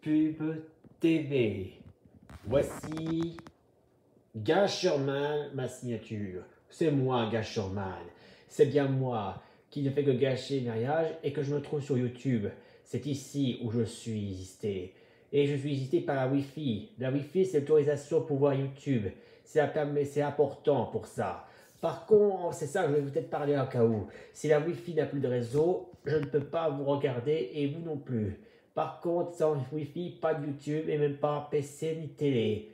Pub TV. Voici Gasherman, ma signature. C'est moi, Gasherman. C'est bien moi qui ne fais que gâcher mes mariages et que je me trouve sur YouTube. C'est ici où je suis existé. Et je suis existé par la Wi-Fi. La Wi-Fi, c'est l'autorisation pour voir YouTube. C'est important pour ça. Par contre, c'est ça, je vais peut-être parler au cas où. Si la Wi-Fi n'a plus de réseau, je ne peux pas vous regarder et vous non plus. Par contre, sans Wi-Fi, pas de YouTube et même pas PC ni télé.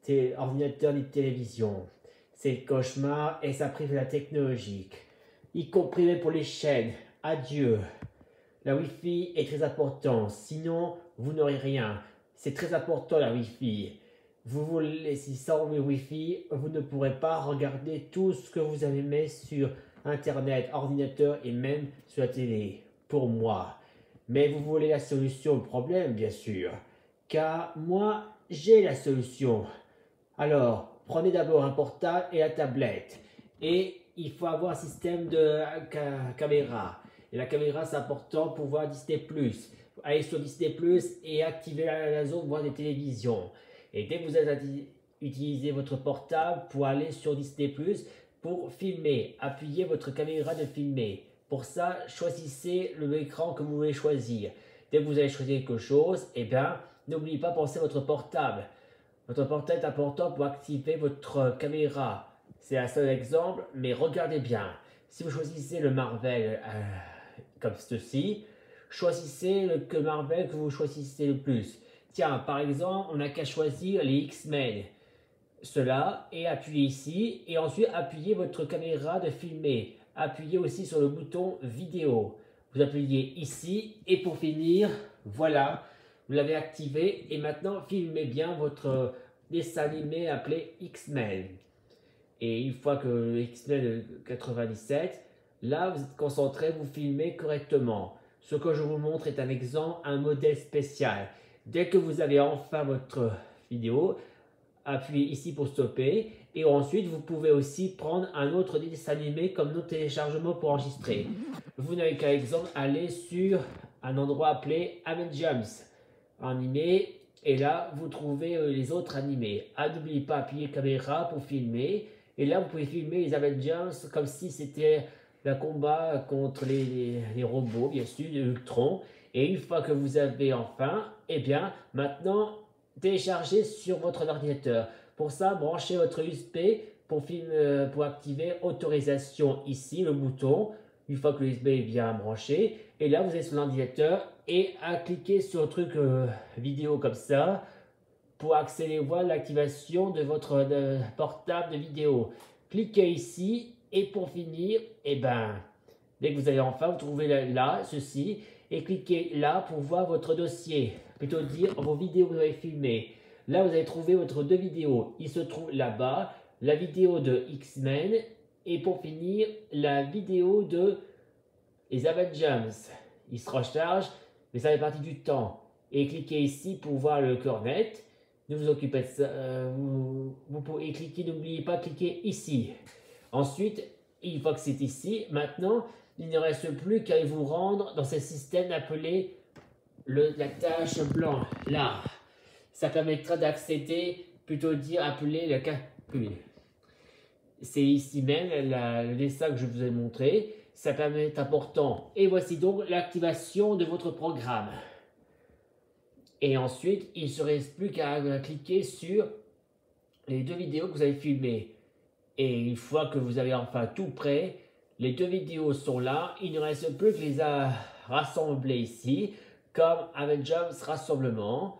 C'est ordinateur ni télévision. C'est le cauchemar et ça prive la technologique. Y compris même pour les chaînes. Adieu. La Wi-Fi est très importante, sinon vous n'aurez rien. C'est très important la Wi-Fi. Vous voulez, si sans le Wi-Fi, vous ne pourrez pas regarder tout ce que vous avez mis sur Internet, ordinateur et même sur la télé. Pour moi. Mais vous voulez la solution au problème, bien sûr. Car moi, j'ai la solution. Alors, prenez d'abord un portable et la tablette. Et il faut avoir un système de caméra. Et la caméra, c'est important pour voir Disney+. Allez sur Disney+, et activer la zone voir des télévisions. Et dès que vous avez utilisé votre portable pour aller sur Disney+, pour filmer, appuyez votre caméra de filmer. Pour ça, choisissez l'écran que vous voulez choisir. Dès que vous avez choisi quelque chose, eh bien, n'oubliez pas de penser à votre portable. Votre portable est important pour activer votre caméra. C'est un seul exemple, mais regardez bien. Si vous choisissez le Marvel comme ceci, choisissez le Marvel que vous choisissez le plus. Tiens, par exemple, on n'a qu'à choisir les X-Men. Cela, et appuyez ici, et ensuite appuyez votre caméra de filmer. Appuyez aussi sur le bouton vidéo. Vous appuyez ici, et pour finir, voilà, vous l'avez activé, et maintenant filmez bien votre dessin animé appelé X-Men. Et une fois que X-Men 97, là vous êtes concentré, vous filmez correctement. Ce que je vous montre est un exemple, un modèle spécial. Dès que vous avez enfin votre vidéo, appuyez ici pour stopper. Et ensuite, vous pouvez aussi prendre un autre dessin animé comme notre téléchargement pour enregistrer. Vous n'avez qu'à exemple aller sur un endroit appelé Avengers animé. Et là, vous trouvez les autres animés. N'oubliez pas d'appuyer caméra pour filmer. Et là, vous pouvez filmer les Avengers comme si c'était le combat contre les robots, bien sûr, de Ultron. Et une fois que vous avez enfin, eh bien, maintenant, téléchargez sur votre ordinateur. Pour ça, branchez votre USB pour activer autorisation ici, le bouton. Une fois que l'USB est bien branché, et là vous êtes sur l'ordinateur et à cliquer sur le truc vidéo comme ça pour accélérer l'activation de votre portable de vidéo. Cliquez ici et pour finir, et ben, dès que vous allez enfin, vous trouvez là ceci et cliquez là pour voir votre dossier, plutôt dire vos vidéos que vous avez filmées. Là vous allez trouver votre deux vidéos, il se trouve là-bas, la vidéo de X-Men. Et pour finir, la vidéo de les Avengers. Il se recharge, mais ça fait partie du temps. Et cliquez ici pour voir le cornet. Ne vous occupez de ça. Vous pouvez cliquer, n'oubliez pas de cliquer ici. Ensuite, une fois que c'est ici, maintenant, il ne reste plus qu'à vous rendre dans ce système appelé la tâche blanche. Là, ça permettra d'accéder, plutôt dire appeler le calcul. C'est ici même le dessin que je vous ai montré. Ça permet d'être important. Et voici donc l'activation de votre programme. Et ensuite, il ne se reste plus qu'à cliquer sur les deux vidéos que vous avez filmées. Et une fois que vous avez enfin tout prêt, les deux vidéos sont là. Il ne reste plus que les rassembler ici, comme Avengers Rassemblement.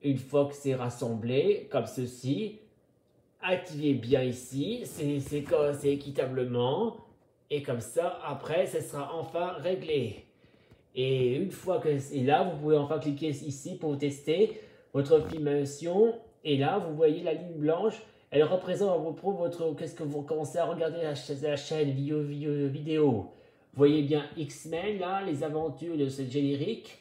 Une fois que c'est rassemblé, comme ceci, activez bien ici, c'est équitablement, et comme ça, après, ce sera enfin réglé. Et une fois que c'est là, vous pouvez enfin cliquer ici pour tester votre filmation, et là, vous voyez la ligne blanche, elle représente qu'est-ce que vous commencez à regarder la chaîne vidéo. Vous voyez bien X-Men, là, les aventures de ce générique,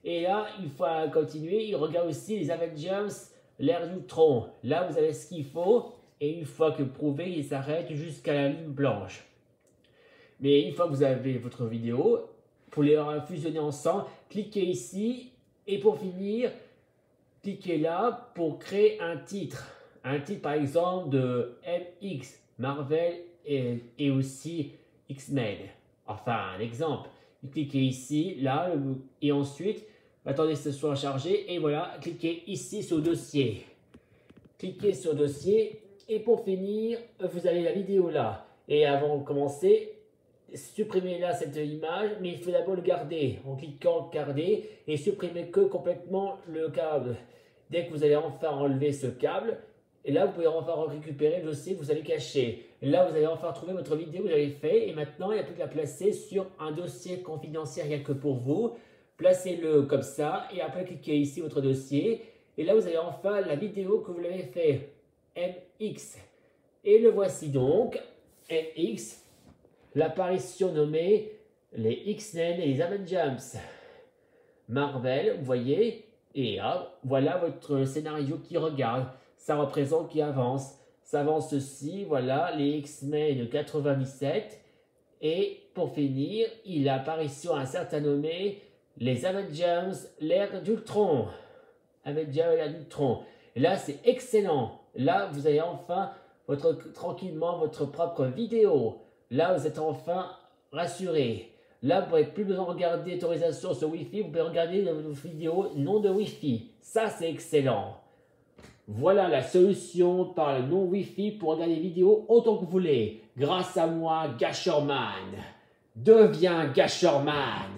et là, une fois continuer, il regarde aussi les Avengers, l'ère d'Ultron. Là, vous avez ce qu'il faut. Et une fois que prouvé, il s'arrête jusqu'à la ligne blanche. Mais une fois que vous avez votre vidéo, pour les fusionner ensemble, cliquez ici. Et pour finir, cliquez là pour créer un titre. Un titre par exemple de MX, Marvel et aussi X-Men. Enfin, un exemple. Cliquez ici, là, et ensuite, attendez que ce soit chargé, et voilà, cliquez ici sur dossier. Cliquez sur dossier, et pour finir, vous avez la vidéo là. Et avant de commencer, supprimez là cette image, mais il faut d'abord le garder en cliquant garder et supprimez que complètement le câble. Dès que vous allez enfin enlever ce câble, et là vous pouvez enfin récupérer le dossier que vous avez caché. Et là vous allez enfin trouver votre vidéo que vous avez fait et maintenant il n'y a plus qu'à la placer sur un dossier confidentiel rien que pour vous. Placez-le comme ça et après cliquez ici votre dossier et là vous avez enfin la vidéo que vous l'avez fait MX. Et le voici donc MX. L'apparition nommée les X-Men et les Avengers. Marvel, vous voyez, et voilà votre scénario qui regarde. Ça représente qui avance. Ça avance ceci, voilà, les X-Men de 97. Et pour finir, il a apparition un certain nommé les Avengers, l'ère d'Ultron. Avengers, l'ère d'Ultron. Et là, c'est excellent. Là, vous avez enfin tranquillement votre propre vidéo. Là, vous êtes enfin rassuré. Là, vous n'avez plus besoin de regarder l'autorisation sur Wi-Fi. Vous pouvez regarder vos vidéos non de Wi-Fi. Ça, c'est excellent. Voilà la solution par le non Wi-Fi pour regarder les vidéos autant que vous voulez. Grâce à moi, Gasherman. Deviens Gasherman.